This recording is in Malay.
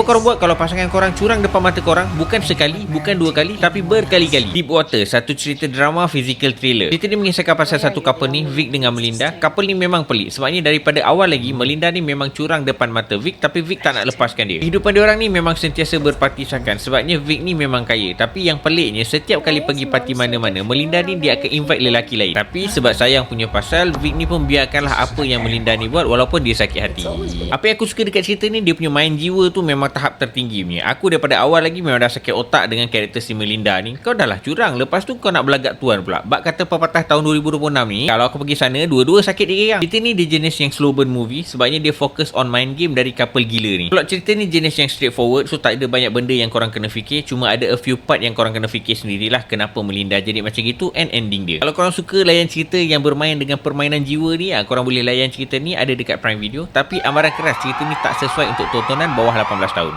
korang buat kalau pasangan korang curang depan mata korang? Bukan sekali, bukan dua kali, tapi berkali-kali. Deepwater, satu cerita drama physical thriller. Cerita ni mengisahkan pasal satu couple ni, Vic dengan Melinda. Couple ni memang pelik. Sebabnya daripada awal lagi, Melinda ni memang curang depan mata Vic, tapi Vic tak nak lepaskan dia. Kehidupan diorang ni memang sentiasa berpartisakan. Sebabnya Vic ni memang kaya. Tapi yang peliknya, setiap kali pergi parti mana-mana, Melinda ni dia akan invite lelaki lain. Tapi sebab sayang punya pasal, Vic ni pun biarkanlah apa yang Melinda ni buat walaupun dia sakit hati. Apa yang aku suka dekat cerita ni, dia punya main jiwa tu memang tahap tertinggi punya. Aku daripada awal lagi memang dah sakit otak dengan karakter si Melinda ni. Kau dah lah curang, lepas tu kau nak belagak tuan pula. Bak kata pepatah tahun 2026 ni, kalau aku pergi sana, dua-dua sakit dia. Cerita ni dia jenis yang slow burn movie, sebabnya dia fokus on main game dari couple gila ni. Plot cerita ni jenis yang straightforward, so tak ada banyak benda yang korang kena fikir. Cuma ada a few part yang korang kena fikir sendirilah kenapa Melinda jadi macam gitu and ending dia. Kalau korang suka layan cerita yang bermain dengan permainan jiwa ni, korang boleh layan cerita ni, ada dekat Prime Video. Tapi amaran keras, cerita ni tak sesuai untuk tontonan bawah 18 tahun.